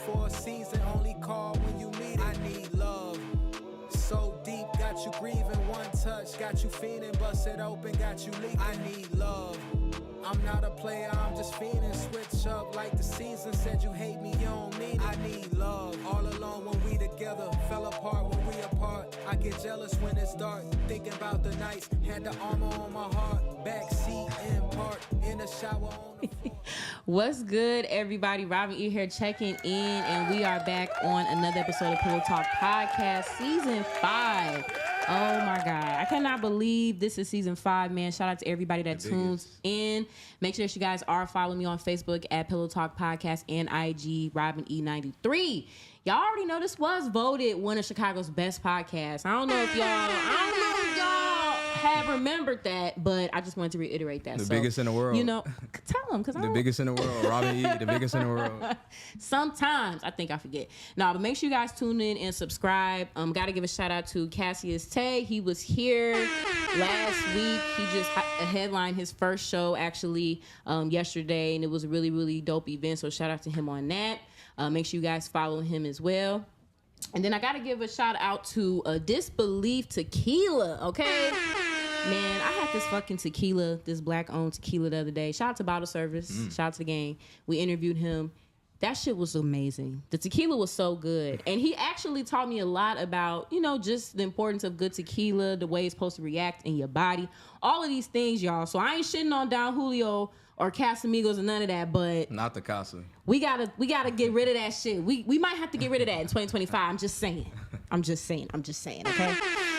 for a season, only call when you need it. I need love. So deep, got you grieving, one touch, got you fiending, bust it open, got you leaking. I need love. I'm not a player, I'm just fiending, switch up like the season. Said you hate me, you don't mean it. I need love. All alone when we together, fell apart when we apart. I get jealous when it's dark, thinking about the nights. Had the armor on my heart, backseat in park, in the shower on the floor. What's good, everybody? Robin E here checking in, and we are back on another episode of Pillow Talk Podcast, Season 5. Oh, my God. I cannot believe this is Season 5, man. Shout out to everybody that tunes in. Make sure that you guys are following me on Facebook at Pillow Talk Podcast and IG Robin E93. Y'all already know this was voted one of Chicago's best podcasts. I don't know if y'all have remembered that, but I just wanted to reiterate that. The biggest in the world. You know, tell them. The biggest in the world. Robin E, the biggest in the world. Sometimes I think I forget. No, but make sure you guys tune in and subscribe. Got to give a shout out to Cassius Tay. He was here last week. He just headlined his first show actually yesterday, and it was a really, really dope event. So shout out to him on that. Make sure you guys follow him as well. And then I got to give a shout out to Disbelief Tequila, okay? Man, I had this fucking tequila, this black-owned tequila the other day. Shout out to Bottle Service. Shout out to the gang. We interviewed him. That shit was amazing. The tequila was so good. And he actually taught me a lot about, you know, just the importance of good tequila, the way it's supposed to react in your body. All of these things, y'all. So I ain't shitting on Don Julio or Casamigos or none of that, but not the Casa. We gotta get rid of that shit. We might have to get rid of that in 2025. I'm just saying, okay?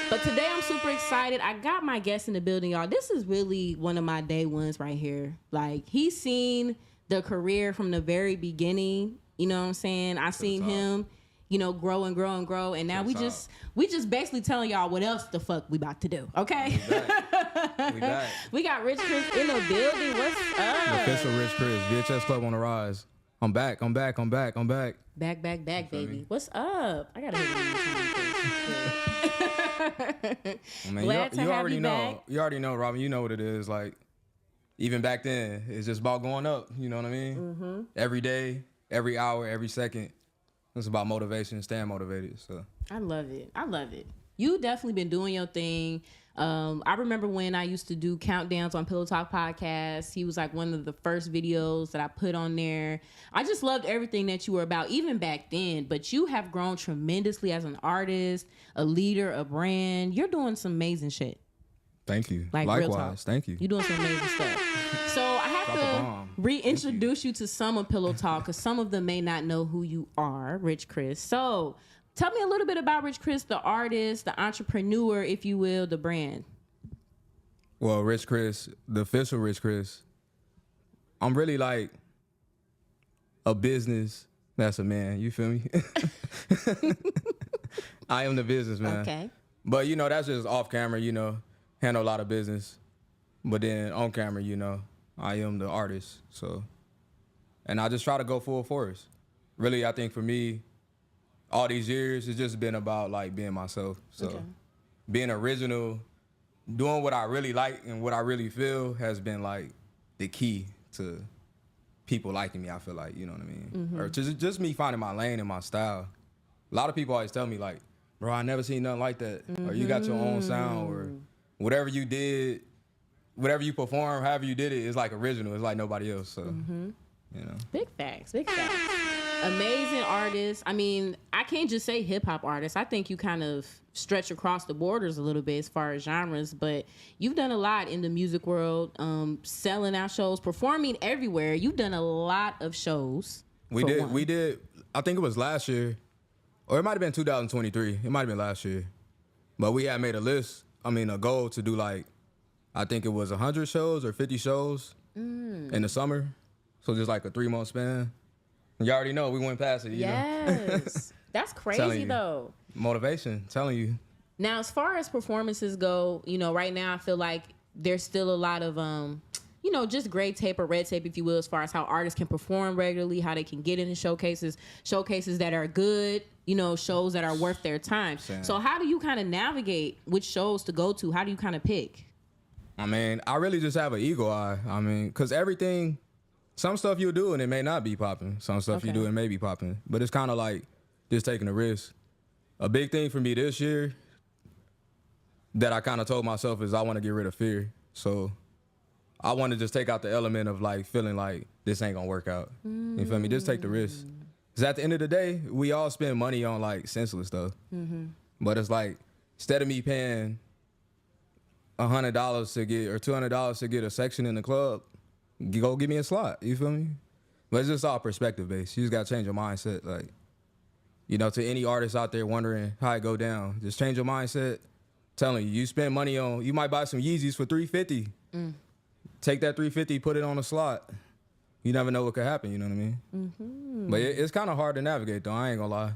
But today I'm super excited. I got my guest in the building, y'all. This is really one of my day ones right here. Like, he's seen the career from the very beginning. You know what I'm saying? I seen him, you know, grow and grow and grow. And now we just basically telling y'all what else the fuck we about to do. Okay? We back. We got Rxch in the building. What's up? Official Rxch. VHS Club on the rise. I'm back. Back, baby. What's up? I gotta hit I mean, you already know. You already know, Robin. You know what it is. Like, even back then, it's just about going up. You know what I mean? Mm-hmm. Every day, every hour, every second. It's about motivation, staying motivated. So I love it. You definitely been doing your thing. I remember when I used to do countdowns on Pillow Talk Podcast. He was like one of the first videos that I put on there. I just loved everything that you were about, even back then. But you have grown tremendously as an artist, a leader, a brand. You're doing some amazing shit. Thank you. Like, likewise, real talk. Thank you. You're doing some amazing stuff. So I have to reintroduce you to some of Pillow Talk, because some of them may not know who you are, Rxch. So tell me a little bit about Rxch, the artist, the entrepreneur, if you will, the brand. Well, Rxch, the official Rxch, I'm really like a business. That's a man. You feel me? I am the businessman. Okay. But, you know, that's just off camera, you know, handle a lot of business. But then on camera, you know, I am the artist. So, and I just try to go full force. Really, I think for me, all these years, it's just been about like being myself. So being original, doing what I really like and what I really feel has been like the key to people liking me, I feel like, you know what I mean? Mm-hmm. Or just me finding my lane and my style. A lot of people always tell me like, bro, I never seen nothing like that. Mm-hmm. Or you got your own sound, or whatever you did, whatever you perform, however you did it, is like original. It's like nobody else. So, you know. Big facts. Amazing artist. I mean, I can't just say hip-hop artist. I think you kind of stretch across the borders a little bit as far as genres, but you've done a lot in the music world, selling out shows, performing everywhere. You've done a lot of shows. We did. I think it was last year, or it might have been 2023. It might have been last year. But we had made a goal to do like, I think it was 100 shows or 50 shows in the summer. So just like a 3-month span. You already know we went past it, you know? Yes. That's crazy, though. Motivation, telling you. Now, as far as performances go, you know, right now I feel like there's still a lot of, you know, just gray tape or red tape, if you will, as far as how artists can perform regularly, how they can get into showcases that are good, you know, shows that are worth their time. Same. So how do you kind of navigate which shows to go to? How do you kind of pick? I mean, I really just have an eagle eye. I mean, because everything some stuff you'll do and it may not be popping. Some stuff you do and may be popping. But it's kind of like just taking a risk. A big thing for me this year that I kind of told myself is I want to get rid of fear. So I want to just take out the element of like feeling like this ain't gonna work out. You feel me? Just take the risk. Because at the end of the day, we all spend money on like senseless stuff. But it's like, instead of me paying $100 to get or $200 to get a section in the club, go give me a slot. You feel me? But it's just all perspective based. You just gotta change your mindset. Like, you know, to any artist out there wondering how it go down, just change your mindset. Telling you, you spend money on, you might buy some Yeezys for $350. Take that $350, put it on a slot. You never know what could happen. You know what I mean? But it's kind of hard to navigate though. I ain't gonna lie,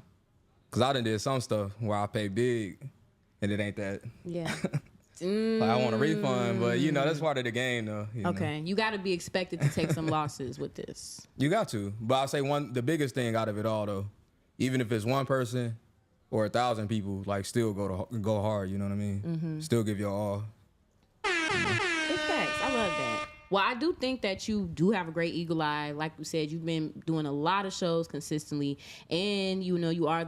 cause I done did some stuff where I pay big, and it ain't that. Yeah. Like I want a refund, but you know that's part of the game though. Okay, you got to be expected to take some losses with this. You got to, but I'll say the biggest thing out of it all though, even if it's one person or 1,000 people, like still go hard. You know what I mean? Still give your all. It's facts. I love that. Well, I do think that you do have a great eagle eye. Like you said, you've been doing a lot of shows consistently, and you know you are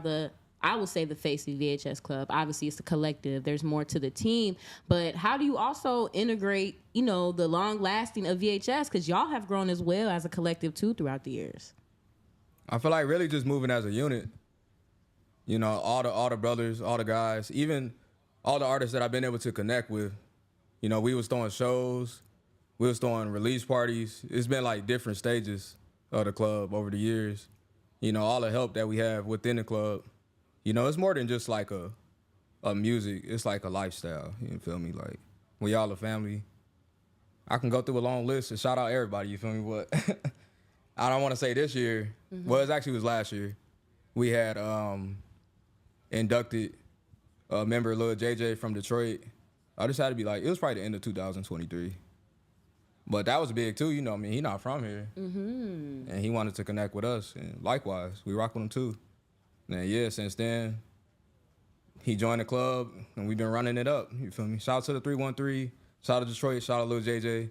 I would say the face of VHS Club. Obviously, it's a collective. There's more to the team. But how do you also integrate, you know, the long lasting of VHS? Because y'all have grown as well as a collective, too, throughout the years. I feel like really just moving as a unit. You know, all the brothers, all the guys, even all the artists that I've been able to connect with. You know, we was throwing shows. We was throwing release parties. It's been like different stages of the club over the years. You know, all the help that we have within the club. You know, it's more than just like a music. It's like a lifestyle. You feel me? Like, we all a family. I can go through a long list and shout out everybody. You feel me? But I don't want to say this year. Well, it actually was last year. We had inducted a member, Lil JJ from Detroit. I just had to be like, it was probably the end of 2023. But that was big too. You know what I mean? He not from here. And he wanted to connect with us. And likewise, we rock with him too. And yeah, since then, he joined the club, and we've been running it up. You feel me? Shout out to the 313, shout out to Detroit, shout out to Lil JJ.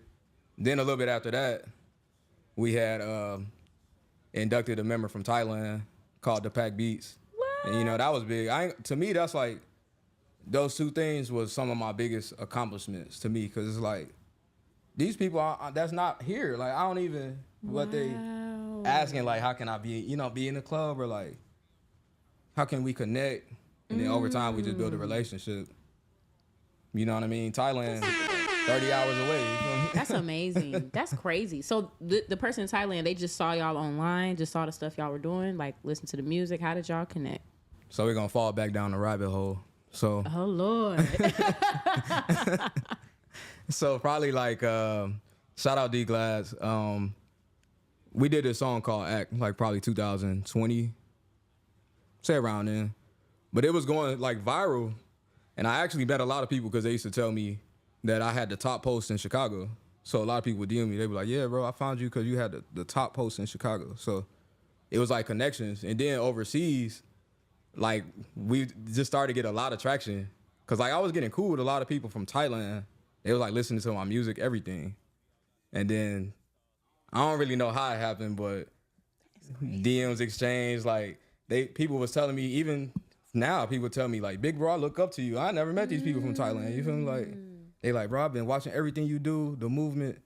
Then a little bit after that, we had inducted a member from Thailand called The Pack Beats. What? And you know, that was big. To me, that's like, those two things was some of my biggest accomplishments to me, because it's like, these people, that's not here. Like, I don't even, what they asking, like, how can I be in the club, or like, how can we connect? And then over time, we just build a relationship. You know what I mean? Thailand, 30 hours away. You feel me? That's amazing. That's crazy. So the person in Thailand, they just saw y'all online, just saw the stuff y'all were doing, like listen to the music. How did y'all connect? So we're going to fall back down the rabbit hole. So. Oh, Lord. So probably like, shout out D Glads. We did this song called Act, like probably 2020. Say around then. But it was going like viral. And I actually met a lot of people because they used to tell me that I had the top post in Chicago. So a lot of people would DM me. They were like, yeah, bro, I found you because you had the top post in Chicago. So it was like connections. And then overseas, like we just started to get a lot of traction. Because like I was getting cool with a lot of people from Thailand. They was like listening to my music, everything. And then I don't really know how it happened, but DMs exchanged, like people was telling me, even now people tell me like, big bro, I look up to you. I never met these people from Thailand. You feel me? Like they like, bro, I've been watching everything you do, the movement.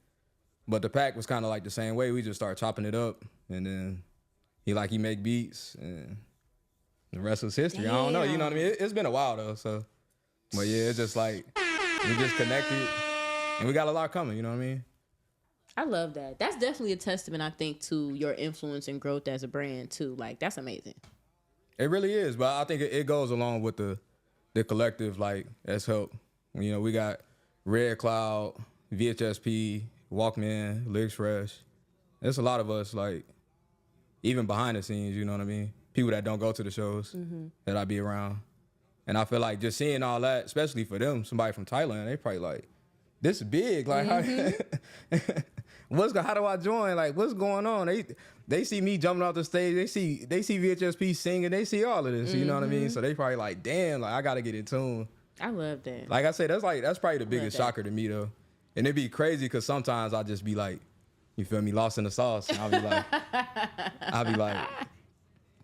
But the pack was kind of like the same way. We just started chopping it up, and then he make beats, and the rest was history. Damn. I don't know, you know what I mean? It's been a while though, so. But yeah, it's just like we just connected, and we got a lot coming. You know what I mean? I love that. That's definitely a testament, I think, to your influence and growth as a brand too. Like, that's amazing. It really is, but I think it goes along with the collective, like, as help. You know, we got Red Cloud, VHSP, Walkman, Rxch. There's a lot of us, like, even behind the scenes, you know what I mean? People that don't go to the shows that I be around. And I feel like just seeing all that, especially for them, somebody from Thailand, they probably like, this is big. Like, how do I join? Like, what's going on? They see me jumping off the stage. They see VHSP singing. They see all of this. You know what I mean? So they probably like, damn, like I gotta get in tune. I love that. Like I said, that's probably the biggest shocker to me though. And it'd be crazy because sometimes I just be like, You feel me? Lost in the sauce. And I'll be like,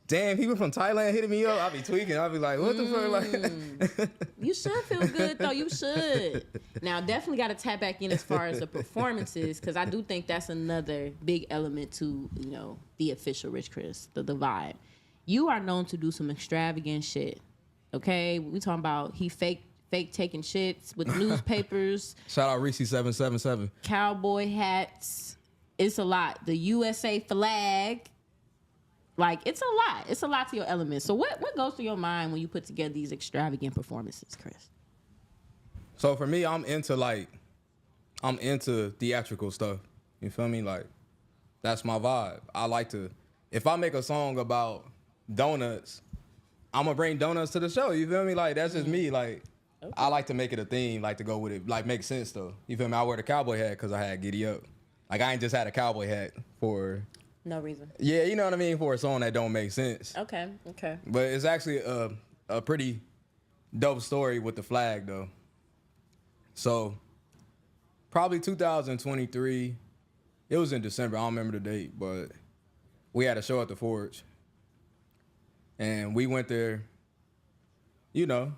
damn, people from Thailand hitting me up. I'll be tweaking. I'll be like, what the fuck? Like, you should feel good though. You should. Now, definitely got to tap back in as far as the performances, because I do think that's another big element to, you know, the official Rich Chris, the vibe. You are known to do some extravagant shit. Okay, we talking about he fake taking shits with newspapers. Shout out Rxch 777. Cowboy hats. It's a lot. The USA flag. Like, it's a lot. It's a lot to your elements. So what goes through your mind when you put together these extravagant performances, Chris? So for me, I'm into theatrical stuff. You feel me? Like, that's my vibe. I like to, if I make a song about donuts, I'm gonna bring donuts to the show. You feel me? Like, that's just me. Like, okay. I like to make it a theme, like to go with it, like make sense though. You feel me? I wear the cowboy hat because I had Giddy Up. Like, I ain't just had a cowboy hat for no reason. Yeah, you know what I mean? For a song that don't make sense. Okay. But it's actually a pretty dope story with the flag though. So probably 2023, it was in December, I don't remember the date, but we had a show at the Forge. And we went there, you know,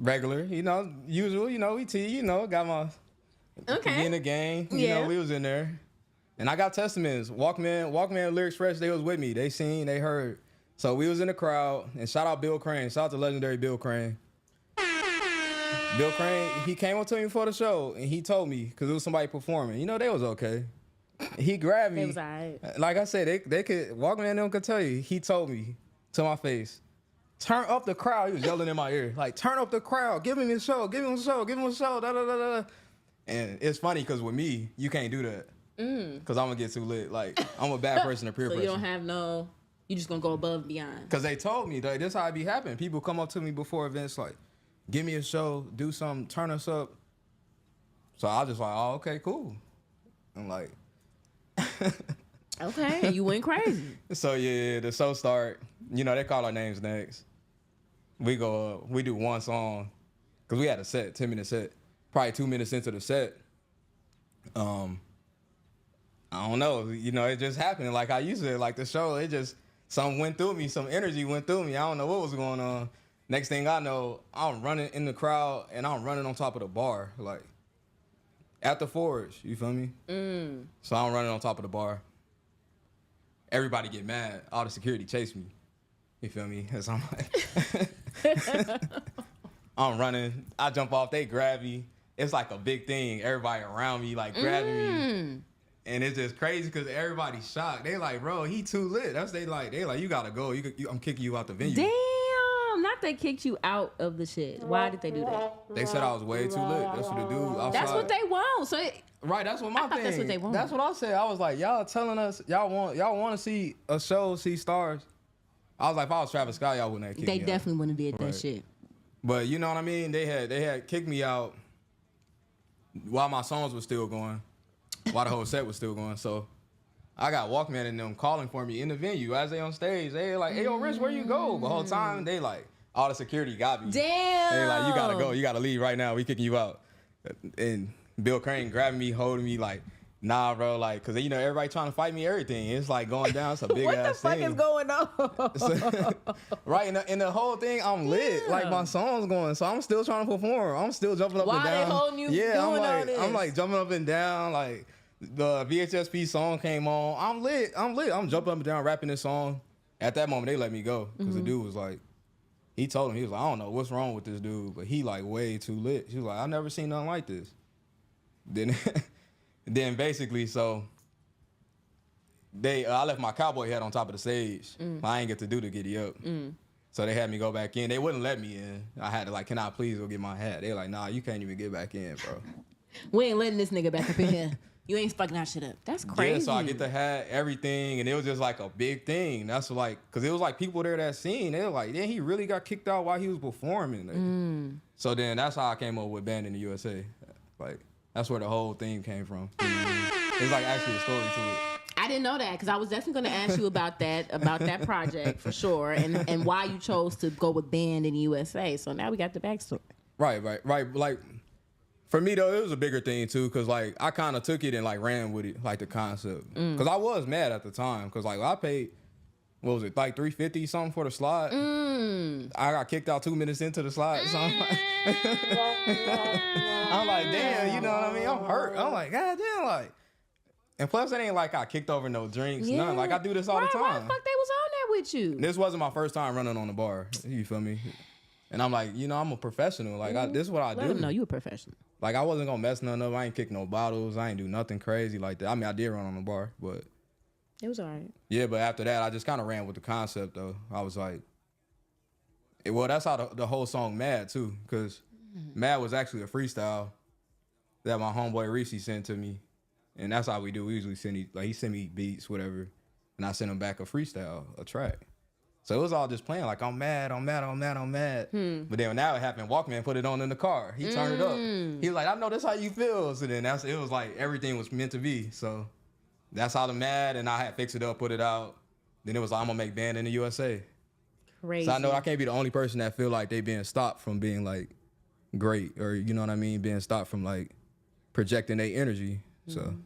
regular, you know, usual, you know, got my in the game, you know, we was in there. And I got testaments. Walkman, Rxch, they was with me. They seen, they heard. So we was in the crowd, and shout out Bill Crane. Shout out to legendary Bill Crane. Bill Crane, he came up to me before the show, and he told me, because it was somebody performing. You know, they was okay. He grabbed me. They was all right. Like I said, they could, Walkman, them could tell you. He told me to my face, turn up the crowd. He was yelling in my ear, like, turn up the crowd. Give him a show, give him a show, give him a show, da da da da. And it's funny, because with me, you can't do that. Because I'm going to get too lit. Like, I'm a bad person to peer pressure. So you don't have you just going to go above and beyond. Because they told me, like, this how it be happening. People come up to me before events like, give me a show, do something, turn us up. So I was just like, oh, okay, cool. I'm like... Okay, you went crazy. So, yeah, the show start. You know, they call our names next. We go up. We do one song. Because we had a set, 10-minute set. Probably 2 minutes into the set. I don't know, you know, it just happened. Like I used to, like the show, it just, something went through me, some energy went through me. I don't know what was going on. Next thing I know, I'm running in the crowd and I'm running on top of the bar, like at the Forge, you feel me? So I'm running on top of the bar. Everybody get mad. All the security chase me. You feel me? Cause I'm like, I'm running. I jump off, they grab me. It's like a big thing. Everybody around me like grabbing me. And it's just crazy because everybody's shocked. They like, bro, he too lit. That's they like, you gotta go. I'm kicking you out the venue. Damn, not they kicked you out of the shit. Why did they do that? They said I was way too lit. That's what the dude outside. That's what they want. So right, that's what my thing. That's what they want. That's what I said. I was like, y'all telling us y'all want to see a show, see stars. I was like, if I was Travis Scott, y'all wouldn't have kicked me out. They definitely wouldn't have did that shit. But you know what I mean? They had kicked me out while my songs were still going. While the whole set was still going. So I got Walkman and them calling for me in the venue as they on stage. They like, hey, yo, Rich, where you go? The whole time, they like, all the security got me. Damn. They like, you gotta go. You gotta leave right now. We kicking you out. And Bill Crane grabbing me, holding me like, nah, bro, like, cause you know everybody trying to fight me, everything. It's like going down. It's a big ass thing. What the fuck is going on? So, right, in the whole thing, I'm lit. Like my song's going, so I'm still trying to perform. I'm still jumping up and down. Why they holding you doing all this? I'm like jumping up and down. Like the VHS song came on. I'm lit. I'm jumping up and down, rapping this song. At that moment, they let me go because the dude was like, he told him, he was like, I don't know what's wrong with this dude, but he like way too lit. He was like, I never seen nothing like this. Then basically, so I left my cowboy hat on top of the stage. I ain't get to do the giddy up. So they had me go back in. They wouldn't let me in. I had to like, can I please go get my hat? They were like, nah, you can't even get back in, bro. We ain't letting this nigga back up in here. You ain't fucking that shit up. That's crazy. Yeah, so I get the hat, everything, and it was just like a big thing. That's like, cause it was like people there that seen. They were like, yeah, he really got kicked out while he was performing. So then that's how I came up with Band in the USA. Like, that's where the whole thing came from. It's like actually a story to it. I didn't know that because I was definitely going to ask you about that project for sure, and why you chose to go with Band in the USA. So now we got the backstory. Right. Like, For me though, it was a bigger thing too, cause like I kind of took it and like ran with it, like the concept. Cause I was mad at the time, cause like I paid, what was it, like $350 something for the slide. I got kicked out 2 minutes into the slide, so I'm like, I'm like, damn, you know what I mean? I'm hurt. I'm like, god damn, like. And plus, it ain't like I kicked over no drinks, none. Like I do this all the time. Why the fuck they was on there with you? This wasn't my first time running on the bar. You feel me? And I'm like, you know, I'm a professional. Like this is what I do. Let them know you a professional. Like I wasn't gonna mess nothing up. I ain't kick no bottles. I ain't do nothing crazy like that. I mean, I did run on the bar, but it was alright. Yeah, but after that, I just kind of ran with the concept though. I was like, well, that's how the whole song "Mad" too, because "Mad" was actually a freestyle that my homeboy Rxch sent to me. And that's how we do. We usually send he send me beats, whatever, and I send him back a freestyle, a track. So it was all just playing like I'm mad. But then when that happened, Walkman put it on in the car. He turned it up. He was like, I know that's how you feel. So then it was like everything was meant to be. So that's how the Mad, and I had fixed it up, put it out. Then it was like I'm gonna make Band in the USA. Crazy. So I know I can't be the only person that feel like they being stopped from being like great, or you know what I mean, being stopped from like projecting their energy. So, and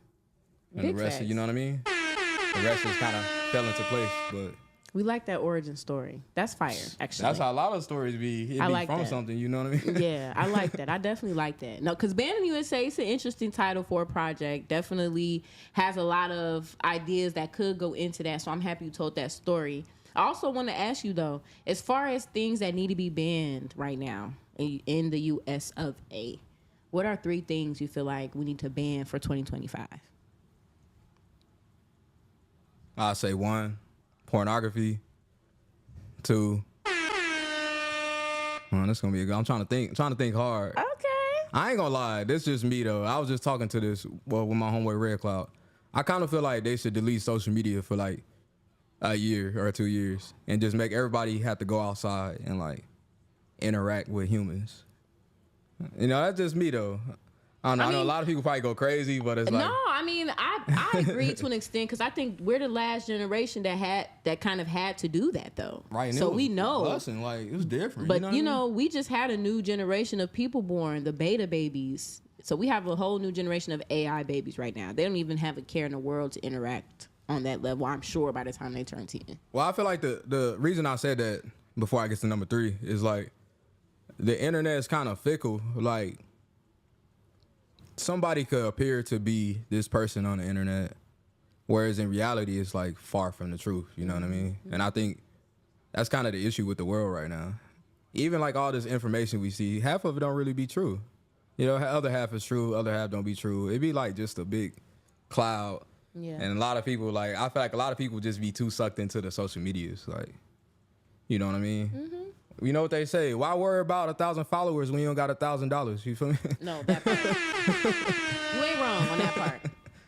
Big the rest, facts. you know what I mean? The rest just kind of fell into place, but We like that origin story. That's fire, actually. that's how a lot of stories be. I It be like from that. something, you know what I mean? Yeah, I like that. I definitely like that. No, because Band in the USA is an interesting title for a project. Definitely has a lot of ideas that could go into that. So I'm happy you told that story. I also want to ask you though, as far as things that need to be banned right now in the US of A, what are 3 things you feel like we need to ban for 2025? I'll say 1, pornography. 2, this gonna be a good. I'm trying to think hard. Okay. I ain't gonna lie, this just me though. I was just talking to this with my homeboy Red Cloud. I kind of feel like they should delete social media for like a year or 2 years and just make everybody have to go outside and like interact with humans. You know, that's just me though. I don't know. I know a lot of people probably go crazy, but it's like No, I mean, I agree to an extent because I think we're the last generation that kind of had to do that though. right. And So it was we know. busting, like it was different. But you know, what I mean? we just had a new generation of people born, the beta babies. So we have a whole new generation of AI babies right now. They don't even have a care in the world to interact on that level, I'm sure, by the time they turn 10. Well, I feel like the reason I said that before I get to number 3 is like the internet is kind of fickle. Like somebody could appear to be this person on the internet, whereas in reality it's like far from the truth. You know what I mean? And I think that's kind of the issue with the world right now. Even like all this information we see, half of it don't really be true. You know, the other half is true, other half don't be true. It'd be like just a big cloud. Yeah. And a lot of people, like, I feel like a lot of people just be too sucked into the social medias. Like, you know what I mean? You know what they say? Why worry about 1,000 followers when you don't got $1,000? You feel me? No, that part. You ain't wrong on that part.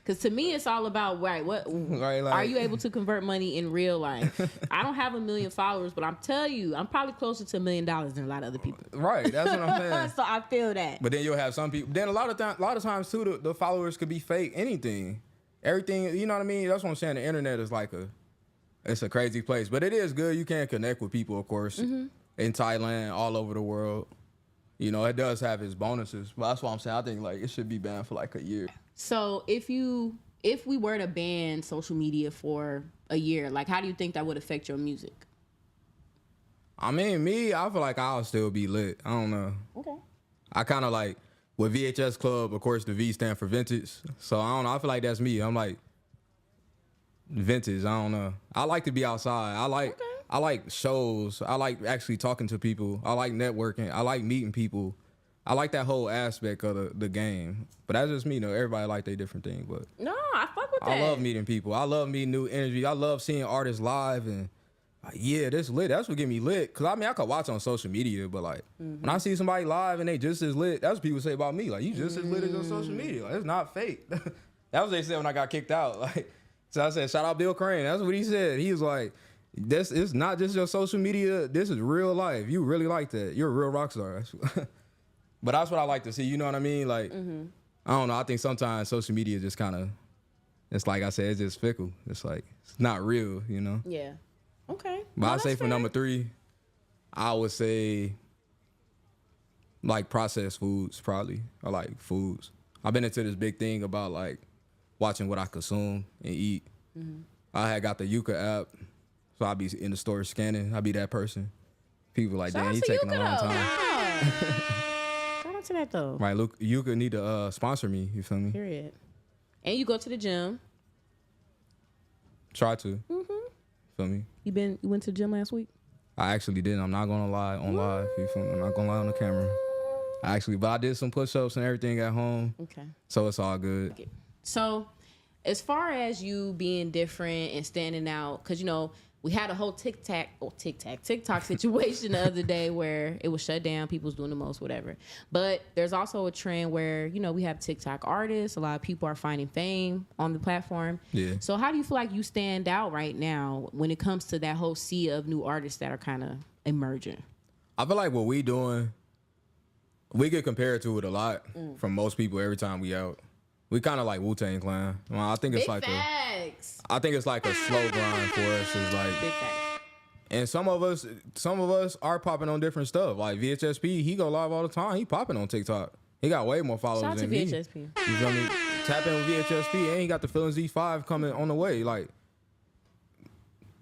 Because to me, it's all about, right, Right, like- are you able to convert money in real life? I don't have 1 million followers, but I'm telling you, I'm probably closer to $1 million than a lot of other people. Right, that's what I'm saying. So I feel that. But then you'll have some people. Then a lot of times too, the followers could be fake. Anything, everything. You know what I mean? That's what I'm saying. The internet is like it's a crazy place, but it is good. You can connect with people, of course, in Thailand, all over the world. You know, it does have its bonuses. But that's what I'm saying. I think like it should be banned for like a year. So if we were to ban social media for a year, like how do you think that would affect your music? I mean, I feel like I'll still be lit. I don't know. Okay. I kind of like with VHS Club, of course, the V stand for vintage. So I don't know. I feel like that's me. I'm like vintage. I don't know. I like to be outside. I like shows. I like actually talking to people. I like networking. I like meeting people. I like that whole aspect of the game. But that's just me, though. Everybody like their different thing. But No, I fuck with that. I love meeting people. I love meeting new energy. I love seeing artists live and like, yeah, this lit. That's what get me lit. Cause I mean, I could watch on social media, but like when I see somebody live and they just as lit, that's what people say about me. Like you just as lit as on social media. Like, it's not fake. That was what they said when I got kicked out. Like, so I said, shout out Bill Crane. That's what he said. He was like, this is not just your social media. This is real life. You really like that. You're a real rock star. But that's what I like to see. You know what I mean? Like, I don't know. I think sometimes social media just kind of, it's like I said, it's just fickle. It's like, it's not real, you know? Yeah. Okay. But I'd say for number 3, I would say like processed foods, probably. I like foods. I've been into this big thing about like watching what I consume and eat. I had got the Yuka app, so I be in the store scanning. I be that person. People like, Shout damn, out he to taking a Yuka, long though. time. Yeah. Shout out to that though. Right, look, Yuka need to sponsor me. You feel me? Period. And you go to the gym. Try to. Feel me? You went to the gym last week? I actually didn't. I'm not gonna lie on live. You feel me? I'm not gonna lie on the camera. But I did some push-ups and everything at home. Okay. So it's all good. Okay. So, as far as you being different and standing out, because, you know, we had a whole TikTok situation the other day where it was shut down. People was doing the most, whatever. But there's also a trend where, you know, we have TikTok artists. A lot of people are finding fame on the platform. Yeah. So how do you feel like you stand out right now when it comes to that whole sea of new artists that are kind of emerging? I feel like what we doing, we get compared to it a lot from most people every time we out. We kind of like Wu-Tang Clan. Well, I think it's Big like facts. I think it's like a slow grind for us. It's like, Big facts. and some of us are popping on different stuff. Like VHSP, he go live all the time. He popping on TikTok. He got way more followers Shout out to than me. VHSP. You feel me? Tap in with VHSP, and he got the Feelings Z5 coming on the way. Like,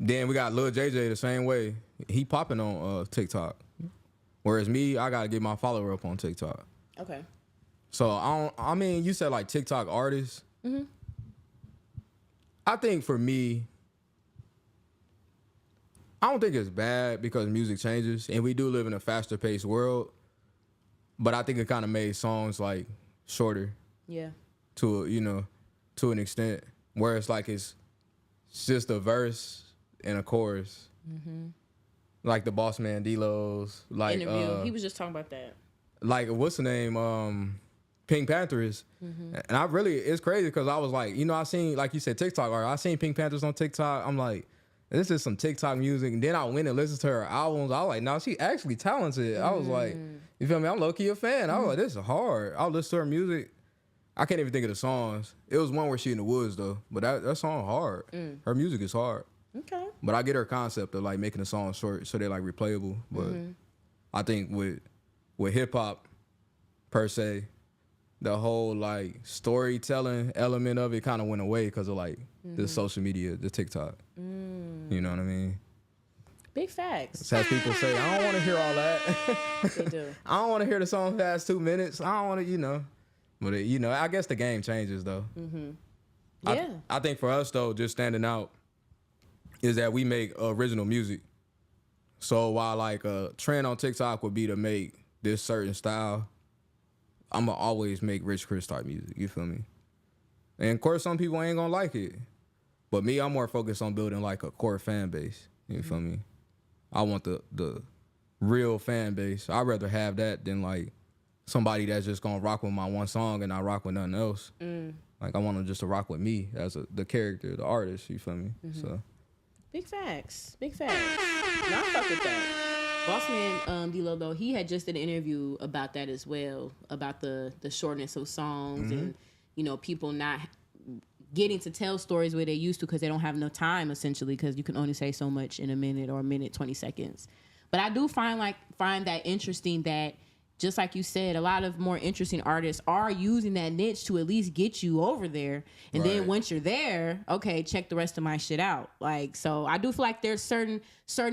then we got Lil JJ the same way. He popping on TikTok. Whereas me, I gotta get my follower up on TikTok. Okay. So I mean, you said like TikTok artists. I think for me, I don't think it's bad because music changes and we do live in a faster paced world. But I think it kind of made songs like shorter Yeah. to an extent, where it's like it's just a verse and a chorus. Like the Boss Man D-Lo's, like Interview. He was just talking about that. like what's the name? Pink Panthers. And I really, it's crazy because I was like, you know, I seen, like you said, TikTok art. I seen Pink Panthers on TikTok. I'm like, this is some TikTok music. And then I went and listened to her albums. I was like, no, she actually talented. I was like, you feel me? I'm low-key a fan. I was like, this is hard. I'll listen to her music. I can't even think of the songs. It was one where she in the woods though. But that song hard. Her music is hard. Okay. But I get her concept of like making the song short so they're like replayable. But I think with hip hop per se, the whole like storytelling element of it kind of went away because of like the social media, the TikTok. You know what I mean? Big facts. It's as people say, I don't want to hear all that. They do. I don't want to hear the song past 2 minutes. I don't want to, you know. But I guess the game changes though. Yeah. I think for us though, just standing out is that we make original music. So while like a trend on TikTok would be to make this certain style, I'ma always make Rich Chris type music. You feel me? And of course, some people ain't gonna like it, but me, I'm more focused on building like a core fan base. You feel me? I want the real fan base. I'd rather have that than like somebody that's just gonna rock with my one song and not rock with nothing else. Like I want them just to rock with me as the character, the artist. You feel me? So Big facts. Big facts. No, I fuck with that. Bossman D-Lo, though, he had just did an interview about that as well, about the shortness of songs and, you know, people not getting to tell stories where they used to because they don't have enough time, essentially, because you can only say so much in a minute or a minute, 20 seconds. But I do find that interesting that, just like you said, a lot of more interesting artists are using that niche to at least get you over there. And then once you're there, okay, check the rest of my shit out. Like, so I do feel like there's certain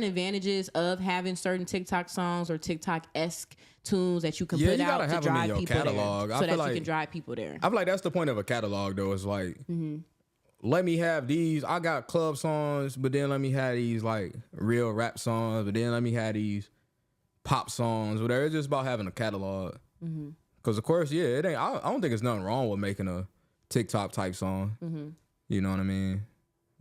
advantages of having certain TikTok songs or TikTok-esque tunes that you can put out to drive people catalog. there. So that you can drive people there. I feel like that's the point of a catalog though. It's like, let me have these. I got club songs, but then let me have these like real rap songs, but then let me have these pop songs, whatever. It's just about having a catalog. Because of course, yeah, it ain't. I don't think there's nothing wrong with making a TikTok type song. You know what I mean?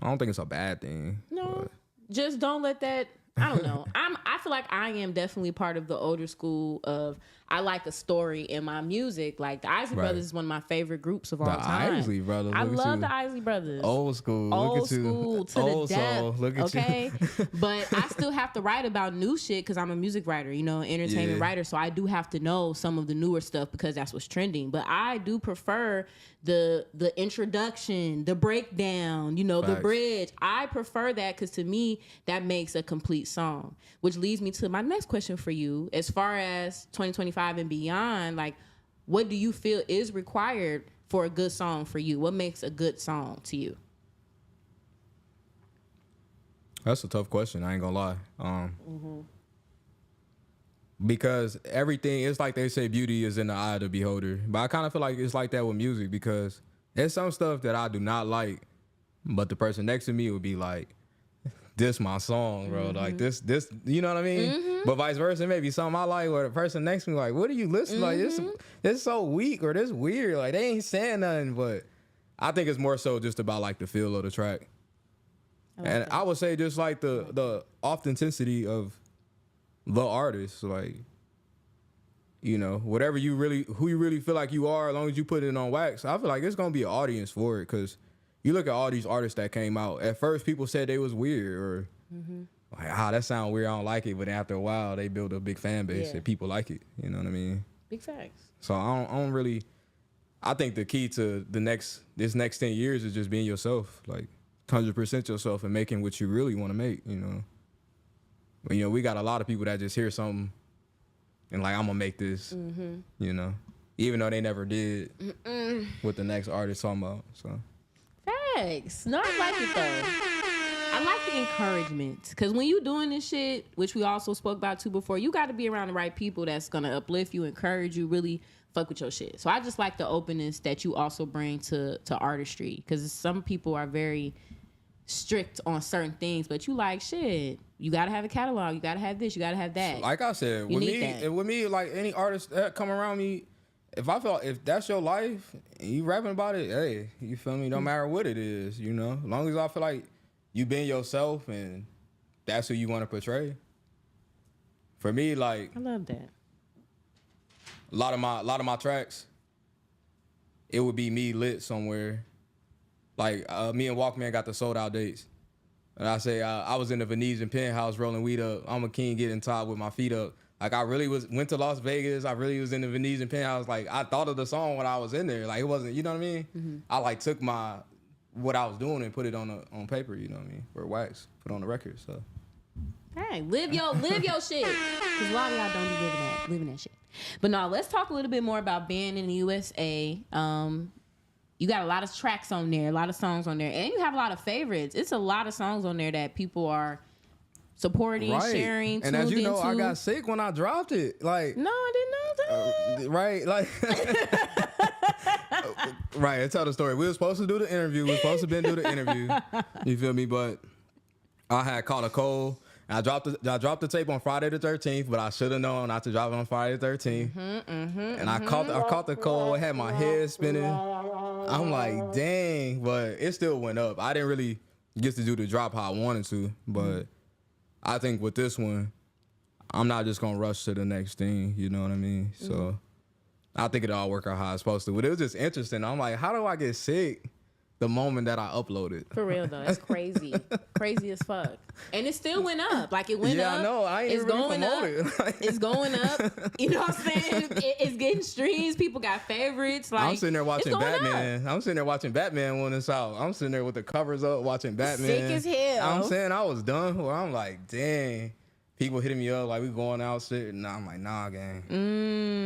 I don't think it's a bad thing. No, just don't let that. I don't know. I feel like I am definitely part of the older school of I like a story in my music. Like the Isley Brothers is one of my favorite groups of all time. The Isley Brothers. I love the Isley Brothers. Old school. Old Look at you. school to Old the death. soul. Look at okay, you. but I still have to write about new shit because I'm a music writer, you know, entertainment writer. So I do have to know some of the newer stuff because that's what's trending. But I do prefer the introduction, the breakdown, you know, the bridge. I prefer that because to me that makes a complete song. Which leads me to my next question for you. As far as 2025 25 and beyond, like, what do you feel is required for a good song for you? What makes a good song to you? That's a tough question. I ain't gonna lie. Because everything, it's like they say beauty is in the eye of the beholder. But I kind of feel like it's like that with music, because there's some stuff that I do not like, but the person next to me would be like, this my song, bro. Like this, you know what I mean? But vice versa, maybe something I like where the person next to me like, what are you listening? Like this so weak or this weird. Like they ain't saying nothing, but I think it's more so just about like the feel of the track. And I would say just like the authenticity of the artist, like, you know, who you really feel like you are, as long as you put it on wax, I feel like it's gonna be an audience for it. Because you look at all these artists that came out, at first people said they was weird or like, that sound weird, I don't like it. But after a while, they build a big fan base and people like it. You know what I mean? Big facts. So I don't really. I think the key to this next 10 years is just being yourself, like 100% yourself, and making what you really want to make. You know. But, you know, we got a lot of people that just hear something and like, I'm gonna make this. You know, even though they never did what the next artist talking about. So. Facts. No, I like it though. I like the encouragement, because when you doing this shit, which we also spoke about too before, you got to be around the right people that's gonna uplift you, encourage you, really fuck with your shit. So I just like the openness that you also bring to artistry, because some people are very strict on certain things, but you like, shit, you gotta have a catalog, you gotta have this, you gotta have that. Like I said, with me, like any artist that come around me, if that's your life and you rapping about it, hey, you feel me? No matter what it is, you know, as long as I feel like you being yourself and that's who you want to portray. For me, like, I love that. A lot of my tracks, it would be me lit somewhere. Like me and Walkman got the sold out dates. And I say I was in the Venetian penthouse rolling weed up. I'm a king getting top with my feet up. Like I really went to Las Vegas. I really was in the Venetian penthouse. Like I thought of the song when I was in there. Like it wasn't, you know what I mean? I like took what I was doing and put it on paper, you know what I mean? Or wax, put on the record. So. Hey, live your shit. Because a lot of y'all don't be living that shit. But no, let's talk a little bit more about being in the USA. You got a lot of tracks on there, a lot of songs on there, and you have a lot of favorites. It's a lot of songs on there that people are supporting, sharing, and as you know, into. I got sick when I dropped it. Like, no, I didn't know that. Right, like, right. Tell the story. We were supposed to do the interview. We were supposed to do the interview. You feel me? But I had caught a cold. I dropped the tape on Friday the 13th, but I should have known not to drop it on Friday the 13th. And I caught the cold. Had my head spinning. I'm like, dang, but it still went up. I didn't really get to do the drop how I wanted to, but I think with this one, I'm not just gonna rush to the next thing. You know what I mean? So I think it'll all work out how it's supposed to. But it was just interesting. I'm like, how do I get sick the moment that I uploaded? For real though, that's crazy. Crazy as fuck. And it still went up. Like it went up. Yeah, I know. I ain't it's really going up. It's going up. You know what I'm saying? It's getting streams. People got favorites. Like I'm sitting there watching Batman. Up. I'm sitting there watching Batman when it's out. I'm sitting there with the covers up watching Batman. Sick as hell. I'm saying I was done. Well, I'm like, dang. People hitting me up like we going out shit. Nah, I'm like, nah, gang.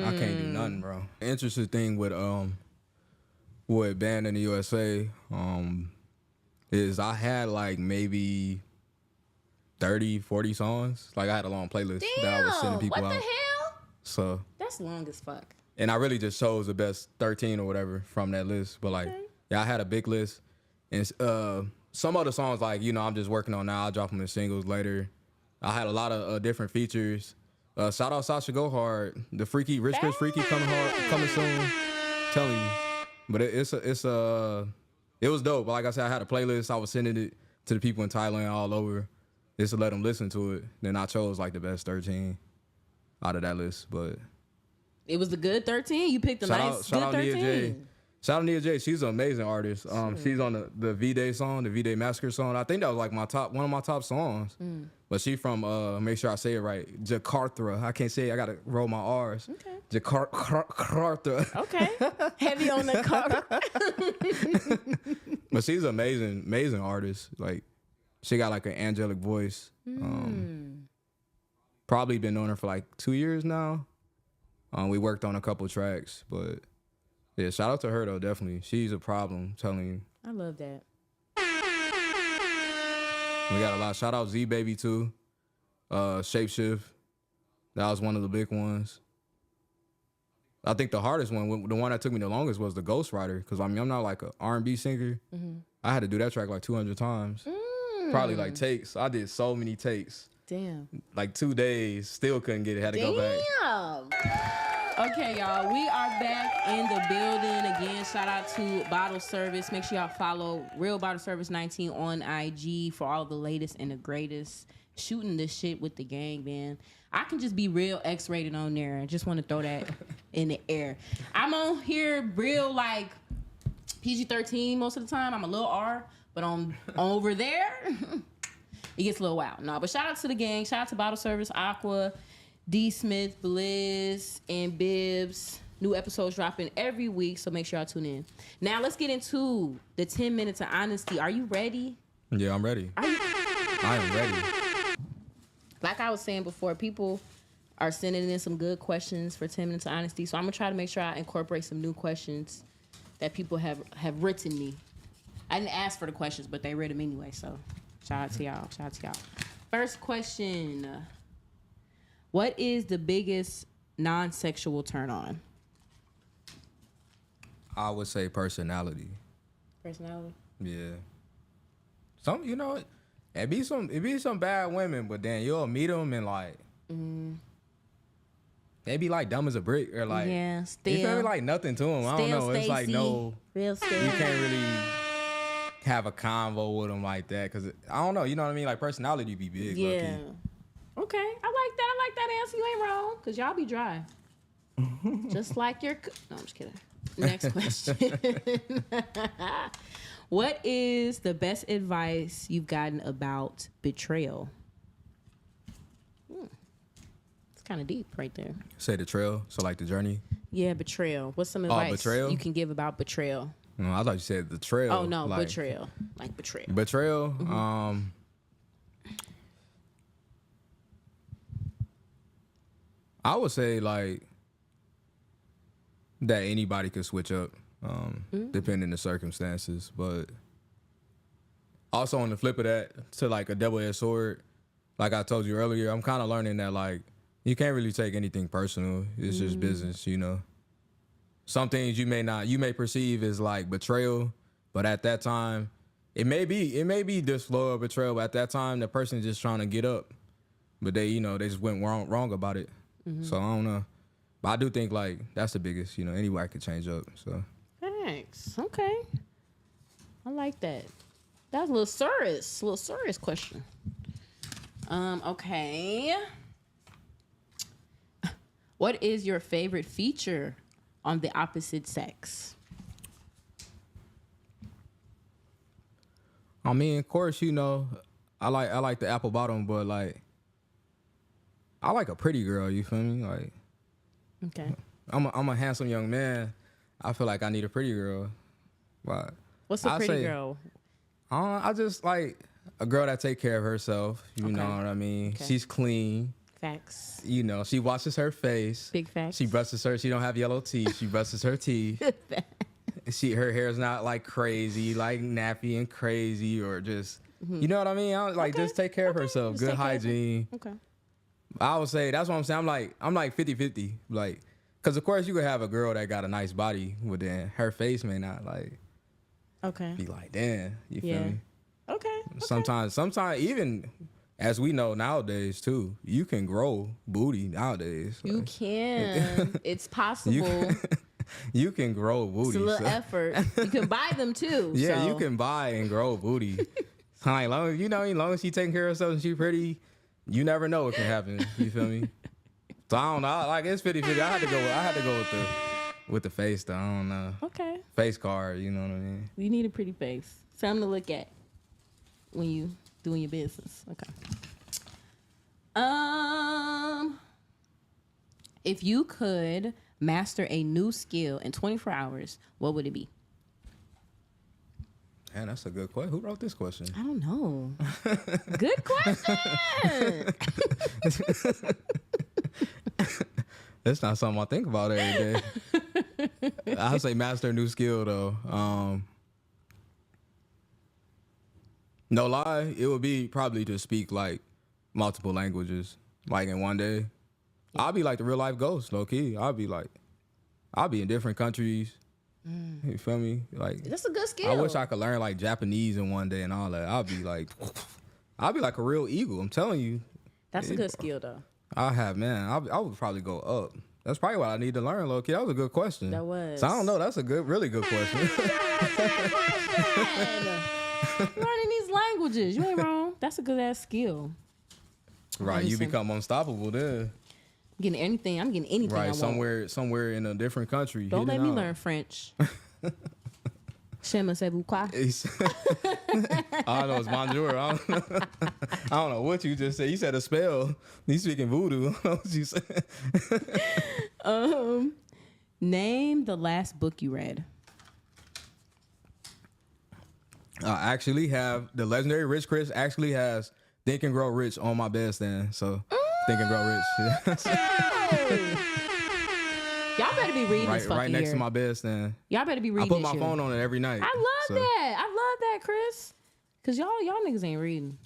I can't do nothing, bro. Interesting thing with band in the USA is I had like maybe 30, 40 songs. Like I had a long playlist that I was sending people out. What the hell? So that's long as fuck. And I really just chose the best 13 or whatever from that list. But like, yeah, I had a big list. And some other songs, like, you know, I'm just working on now. I'll drop them as singles later. I had a lot of different features. Shout out Sasha Go Hard. The Freaky, Rich Chris Freaky coming soon. Telling you. But it was dope. But like I said, I had a playlist. I was sending it to the people in Thailand all over just to let them listen to it. Then I chose like the best 13 out of that list. But it was the good 13. You picked a nice good 13. Shout out Nia J. She's an amazing artist. She's on the V-Day song, the V-Day Massacre song. I think that was like one of my top songs. But she from, make sure I say it right, Jakarta. I can't say it. I got to roll my R's. Okay. Jakarta. Okay. Heavy on the car. But she's an amazing artist. Like, she got like an angelic voice. Probably been knowing her for like 2 years now. We worked on a couple tracks, but yeah, shout out to her though, definitely. She's a problem, telling you. I love that. We got a lot. Shout out Z Baby too. Shapeshift. That was one of the big ones. I think the hardest one, the one that took me the longest, was the Ghostwriter, because I mean I'm not like an R&B singer. I had to do that track like 200 times. Probably like takes. I did so many takes. Damn. Like 2 days, still couldn't get it. Had to go back. Okay, y'all, we are back in the building again. Shout out to Bottle Service. Make sure y'all follow Real Bottle Service 19 on IG for all the latest and the greatest. Shooting this shit with the gang, man. I can just be real X-rated on there. I just want to throw that in the air. I'm on here real like PG-13 most of the time. I'm a little R, but on over there, it gets a little wild. No, but shout out to the gang. Shout out to Bottle Service, Aqua, D. Smith, Bliss, and Bibbs. New episodes dropping every week, so make sure y'all tune in. Now let's get into the 10 minutes of honesty. Are you ready? Yeah, I'm ready. I am ready. Like I was saying before, people are sending in some good questions for 10 minutes of honesty, so I'm gonna try to make sure I incorporate some new questions that people have written me. I didn't ask for the questions, but they read them anyway, so shout out to y'all. Shout out to y'all. First question. What is the biggest non-sexual turn on? I would say personality. Personality? Yeah. Some, you know, it be some bad women, but then you'll meet them and like, they be like dumb as a brick or like, yeah, still, you feel me? Like nothing to them. I don't know. It's like no, real still. You can't really have a convo with them like that because I don't know. You know what I mean? Like personality be big. Yeah. Lucky. Okay, I like that answer. You ain't wrong, cause y'all be dry, just like your. No, I'm just kidding. Next question. What is the best advice you've gotten about betrayal? It's kind of deep right there. Say the trail. So like the journey. Yeah, betrayal. What's some advice betrayal? you can give about betrayal? No, I thought you said the trail. Oh no, like, betrayal. Like betrayal. Betrayal. I would say like that anybody could switch up, depending on the circumstances. But also on the flip of that, to like a double-edged sword, like I told you earlier, I'm kind of learning that like you can't really take anything personal. It's just business, you know. Some things you may perceive as like betrayal, but at that time, it may be this flow of betrayal. But at that time, the person's just trying to get up, but they just went wrong about it. So I don't know. But I do think like that's the biggest, anybody could change up. So Thanks. Okay. I like that. That was a little serious question. Okay. What is your favorite feature on the opposite sex? I mean, of course, I like the apple bottom, but like I like a pretty girl, you feel me? Like Okay. I'm a handsome young man. I feel like I need a pretty girl. But What's a pretty girl? I just like a girl that take care of herself. You know what I mean? Okay. She's clean. Facts. She washes her face. Big facts. She don't have yellow teeth. She brushes her teeth. Her hair's not like crazy, like nappy and crazy, or just you know what I mean? Just take care of herself. Just Good take care of her. hygiene. Okay. I would say that's what I'm saying. I'm like 50-50. Like, cause of course you could have a girl that got a nice body, but then her face may not like be like, damn, you feel me? Okay. Sometimes even as we know nowadays too, you can grow booty nowadays. You can. It's possible. You can grow booty. It's a little effort. You can buy them too. Yeah, so. you can buy and grow booty. Like, long as she taking care of herself and she pretty, you never know what can happen. You feel me? So I don't know. Like it's 50-50. I had to go with the face though. I don't know. Okay. Face card. You know what I mean? You need a pretty face. Something to look at when you doing your business. Okay. If you could master a new skill in 24 hours, what would it be? Man, that's a good question. Who wrote this question? I don't know. Good question. That's not something I think about every day. I'd say master a new skill though. No lie, it would be probably to speak like multiple languages. Like in one day, I'll be like the real life ghost, low key. I'll be in different countries. You feel me? Like That's a good skill. I wish I could learn like Japanese in one day and all that. I'll be like a real eagle. I'm telling you. That's a good skill though. I would probably go up. That's probably what I need to learn, low key. That was a good question. That was. So I don't know. That's a really good question. Learning these languages, you ain't wrong. That's a good ass skill. Right, you become unstoppable then. I'm getting anything I Right, want. somewhere in a different country. Don't let me learn French. Je me sais quoi? All I know is bonjour. I don't know what you just said. You said a spell. You speaking voodoo. I don't know what you said. Name the last book you read. I actually have the legendary Rich Chris actually has Think and Grow Rich on my bedstand. So Think and Grow Rich. Y'all better be reading this fucking right next year. to my bedstand. Y'all better be I reading put this my year. phone on it every night. I love that, Chris. Cause y'all niggas ain't reading.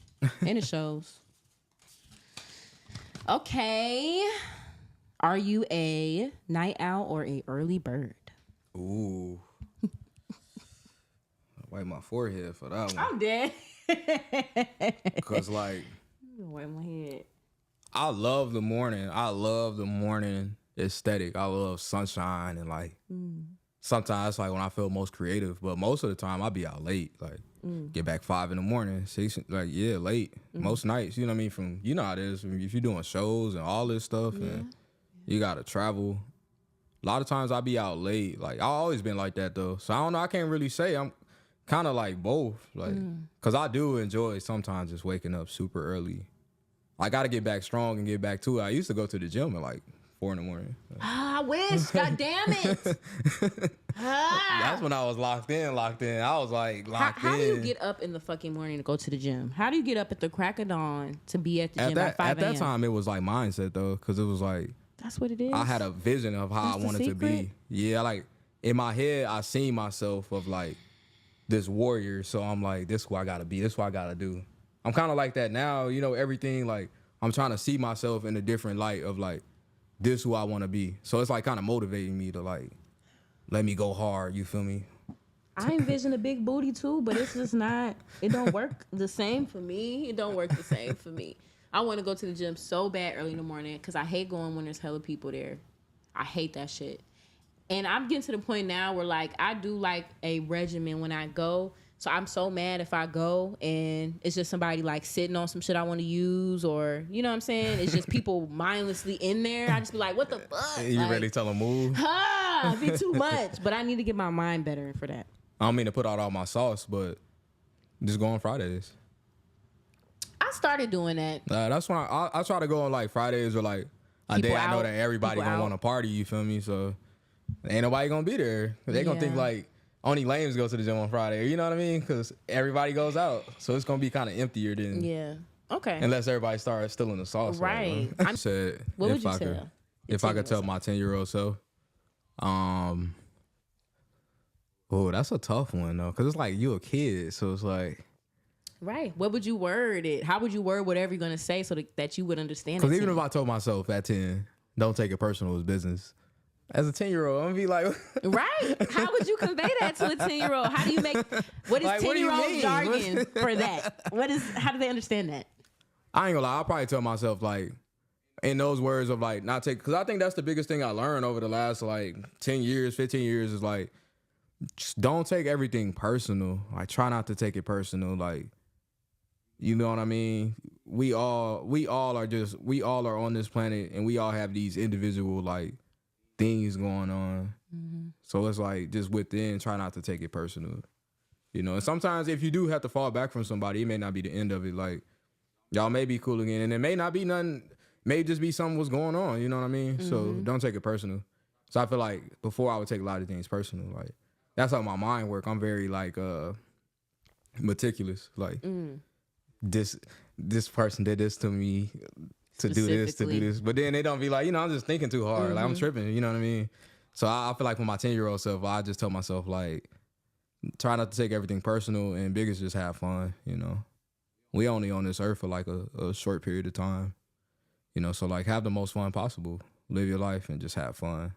And it shows. Okay. Are you a night owl or a early bird? Ooh. Wipe my forehead for that one. I'm dead. Cause like Wipe my head. I love the morning. I love the morning aesthetic. I love sunshine and like sometimes like when I feel most creative. But most of the time I'll be out late. Like get back 5 a.m, 6, like late. Most nights, you know what I mean? From you know how it is. If you're doing shows and all this stuff and you gotta travel. A lot of times I'll be out late. Like I've always been like that though. So I don't know. I can't really say. I'm kind of like both. Like cause I do enjoy sometimes just waking up super early. I got to get back strong and get back to it. I used to go to the gym at like 4 a.m. I wish. God damn it. That's when I was locked in. I was like locked in. How do you get up in the fucking morning to go to the gym? How do you get up at the crack of dawn to be at the gym at 5 a.m.? At that time, it was like mindset though, because it was like that's what it is. I had a vision of how That's I wanted the to be. secret? Yeah, like in my head, I seen myself of like this warrior. So I'm like, this is who I gotta be. This is what I gotta do. I'm kind of like that now. You know, everything like I'm trying to see myself in a different light of like this who I want to be. So it's like kind of motivating me to like let me go hard. You feel me? I envision a big booty too, but it's just not. It don't work the same for me. It don't work the same for me. I want to go to the gym so bad early in the morning because I hate going when there's hella people there. I hate that shit. And I'm getting to the point now where like I do like a regimen when I go. So I'm so mad if I go and it's just somebody like sitting on some shit I want to use or, you know what I'm saying? It's just people mindlessly in there. I just be like, what the fuck? You like, ready to tell them move? it'd be too much. But I need to get my mind better for that. I don't mean to put out all my sauce, but just go on Fridays. I started doing that. That's when I try to go on like Fridays or like a People day I know out. that everybody People gonna out. want to party. You feel me? So ain't nobody gonna be there. They gonna think Yeah. like only lames go to the gym on Friday. You know what I mean? Because everybody goes out, so it's gonna be kind of emptier than Yeah. Okay. unless everybody starts stealing the sauce. Right. I said What would if you I tell? could, if I could tell my 10-year-old self, oh, that's a tough one though, because it's like you a kid, so it's like. Right. What would you word it? How would you word whatever you're gonna say so that you would understand? Because it even to if I told myself at 10, don't take it personal as business. As a 10-year-old, I'm gonna be like, me. Right. How would you convey that to a 10-year-old? How do you make what is Like, what do you 10-year-old mean? jargon for that? How do they understand that? I ain't gonna lie, I'll probably tell myself like, in those words of like, not take, because I think that's the biggest thing I learned over the last like 10 years, 15 years is like, just don't take everything personal. Like, try not to take it personal. Like, you know what I mean? We all are on this planet and we all have these individual like things going on. Mm-hmm. So it's like just within, try not to take it personal. You know, and sometimes if you do have to fall back from somebody, it may not be the end of it. Like, y'all may be cool again and it may not be nothing, may just be something was going on, you know what I mean? Mm-hmm. So don't take it personal. So I feel like before I would take a lot of things personal. Like, that's how my mind work. I'm very like meticulous. Like, this person did this to me to do this, to do specifically. this. But then they don't be like, I'm just thinking too hard. Like I'm tripping, you know what I mean? So I feel like for my 10-year-old self, I just tell myself like, try not to take everything personal and biggest just have fun, We only on this earth for like a short period of time, so like have the most fun possible. Live your life and just have fun.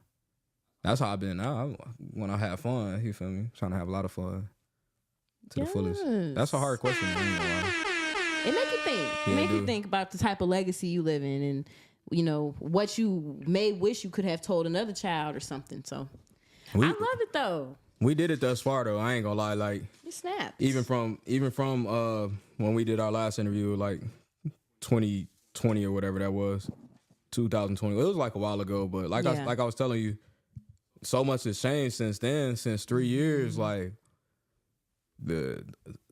That's how I've been now. When I have fun, you feel me? Trying to have a lot of fun to the fullest. That's a hard question. I ain't gonna lie. It make you think. Yeah, It make it you do. think about the type of legacy you live in, and what you may wish you could have told another child or something. So I love it though. We did it thus far though. I ain't gonna lie. Like It snaps. even from when we did our last interview, like 2020 or whatever that was, 2020. It was like a while ago, but like Yeah. I was telling you, so much has changed since then. Since 3 years, like the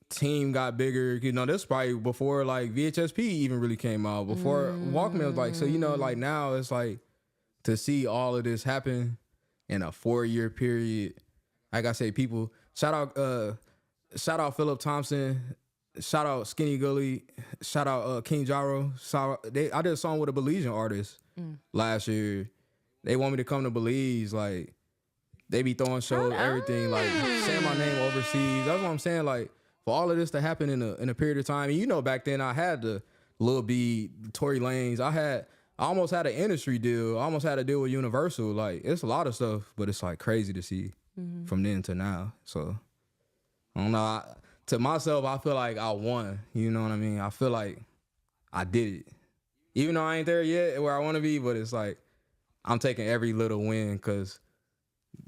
team got bigger. This probably before like VHSP even really came out. Before Walkman was like, so like now it's like to see all of this happen in a 4-year period. Like I say, people shout out Philip Thompson, shout out Skinny Gully, shout out King Jaro. I did a song with a Belizean artist last year. They want me to come to Belize, like they be throwing shows, everything, like saying my name overseas. That's what I'm saying. Like for all of this to happen in a period of time, and back then I had the Lil B, Tory Lanez. I almost had an industry deal. I almost had a deal with Universal. Like it's a lot of stuff, but it's like crazy to see from then to now. So I don't know. To myself, I feel like I won. You know what I mean? I feel like I did it, even though I ain't there yet where I want to be. But it's like I'm taking every little win because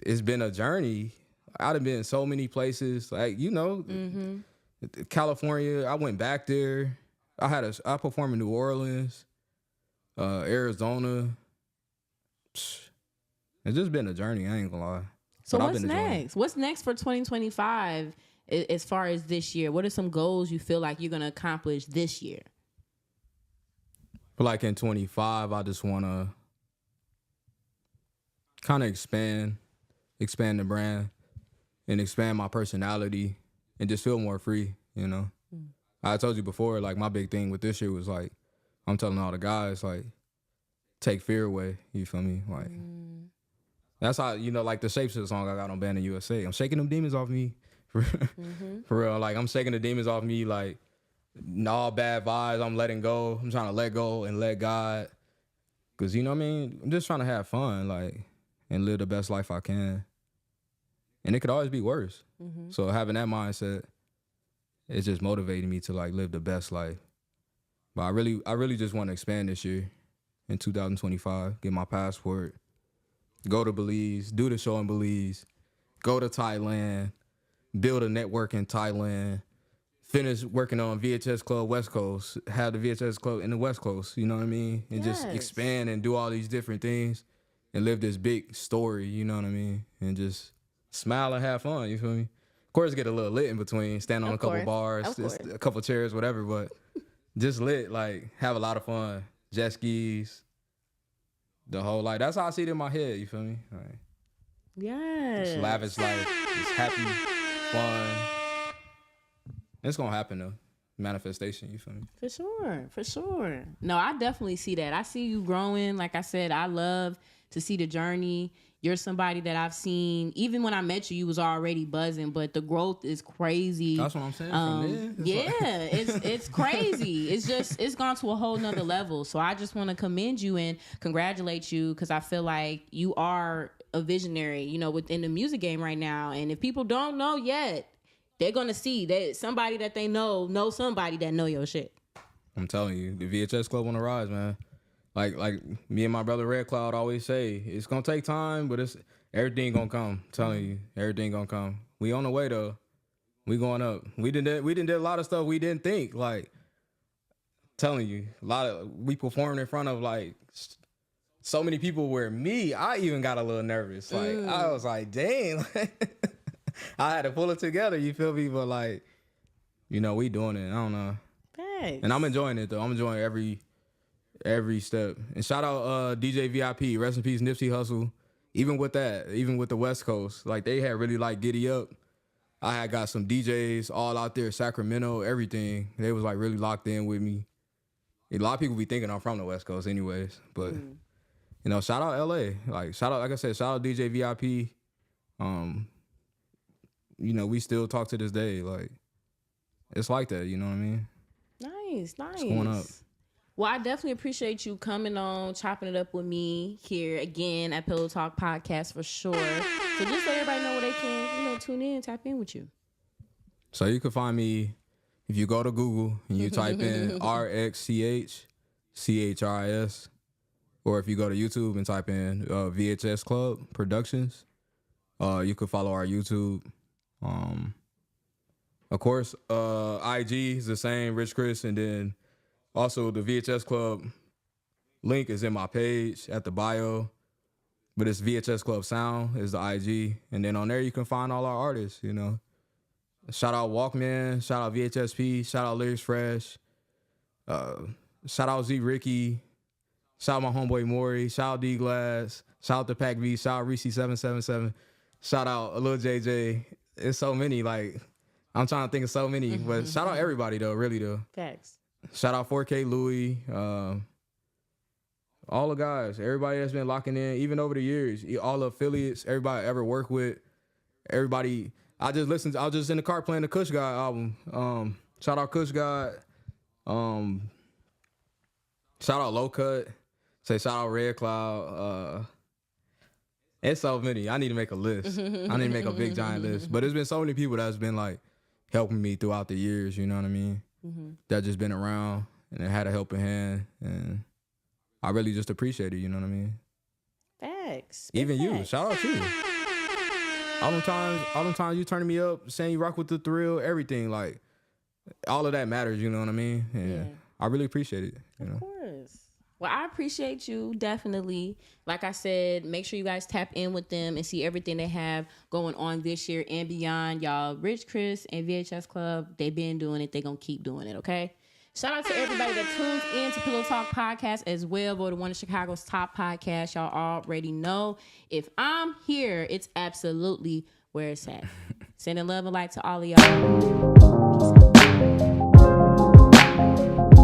it's been a journey. I'd have been in so many places, like California. I went back there. I performed in New Orleans, Arizona. It's just been a journey. I ain't gonna lie. So But I've what's been enjoying it. next? What's next for 2025 as far as this year? What are some goals you feel like you're going to accomplish this year? But like in 25, I just want to kind of expand the brand and expand my personality and just feel more free, I told you before, like my big thing with this year was like, I'm telling all the guys, like, take fear away. You feel me? Like, that's how, like the Shapes of the song I got on Band in USA. I'm shaking them demons off me. For real. Like, I'm shaking the demons off me. Like, all bad vibes, I'm letting go. I'm trying to let go and let God. Because, you know what I mean? I'm just trying to have fun, like, and live the best life I can. And it could always be worse. So having that mindset, it's just motivating me to, like, live the best life. But I really just want to expand this year in 2025, get my passport, go to Belize, do the show in Belize, go to Thailand, build a network in Thailand, finish working on VHS Club West Coast, have the VHS Club in the West Coast, you know what I mean? And just Yes. expand and do all these different things and live this big story, you know what I mean? And just smile and have fun, you feel me? Of course, get a little lit in between, stand on Of a couple course. bars, Of just course. a couple chairs, whatever, but just lit, like, have a lot of fun. Jet skis, the whole, like, that's how I see it in my head, you feel me? Like, Yes. just lavish life, just happy, fun. It's gonna happen though. Manifestation, you feel me? For sure. No, I definitely see that. I see you growing. Like I said, I love to see the journey. You're somebody that I've seen, even when I met you, you was already buzzing, but the growth is crazy. That's what I'm saying. From there, It's crazy. It's gone to a whole nother level. So I just want to commend you and congratulate you because I feel like you are a visionary, within the music game right now. And if people don't know yet, they're gonna see that somebody that they know somebody that know your shit. I'm telling you, the VHS Club on the rise, man. Like me and my brother Red Cloud always say, it's gonna take time, but it's everything gonna come. I'm telling you, everything gonna come. We on the way though. We going up. We didn't did a lot of stuff we didn't think. Like, telling you, we performed in front of like so many people where I even got a little nervous. Like I was like, dang. I had to pull it together, you feel me? But like, we doing it. I don't know. Thanks. And I'm enjoying it though. I'm enjoying every step. And shout out DJ VIP, rest in peace Nipsey Hussle. Even with the West Coast, like they had really like Giddy Up. I had got some DJs all out there, Sacramento, everything. They was like really locked in with me. A lot of people be thinking I'm from the West Coast anyways, but you know, shout out LA. Like I said, shout out DJ VIP. You know, we still talk to this day. Like, it's like that, you know what I mean? Nice. What's going up? Well, I definitely appreciate you coming on, chopping it up with me here again at Pillow Talk Podcast for sure. So just let everybody know where they can, you know, tune in, tap in with you. So you can find me if you go to Google and you type in Rxch, CHRIS, or if you go to YouTube and type in VHS Club Productions, you can follow our YouTube. Of course, IG is the same, Rich Chris, and then also the VHS Club link is in my page at the bio, but it's VHS Club Sound is the IG, and then on there you can find all our artists, you know. Shout out Walkman, shout out VHSP, shout out Lyrics Fresh, shout out Z Ricky, shout out my homeboy Maury, shout out D Glass, shout out to Pac V, shout out Reese 777, shout out Lil JJ. It's so many, like, I'm trying to think of so many, but shout out everybody though, really though. Facts. Shout out 4K Louis, all the guys, everybody that's been locking in, even over the years, all the affiliates, everybody I ever worked with, everybody. I was just in the car playing the Kush God album. Shout out Kush God. Shout out Low Cut. Say shout out Red Cloud. It's so many. I need to make a list. I need to make a big giant list. But there's been so many people that's been like helping me throughout the years, you know what I mean? That just been around and had a helping hand, and I really just appreciate it, you know what I mean? Facts. Even you. Shout out you. All them times you turning me up, saying you rock with the thrill, everything, like all of that matters, you know what I mean? Yeah. I really appreciate it. You know? Of course. Well, I appreciate you, definitely. Like I said, make sure you guys tap in with them and see everything they have going on this year and beyond. Y'all, Rich Chris and VHS Club, they've been doing it. They're going to keep doing it, okay? Shout out to everybody that tunes in to Pillow Talk Podcast as well. Voted one of Chicago's top podcasts. Y'all already know. If I'm here, it's absolutely where it's at. Sending love and light to all of y'all. Peace out.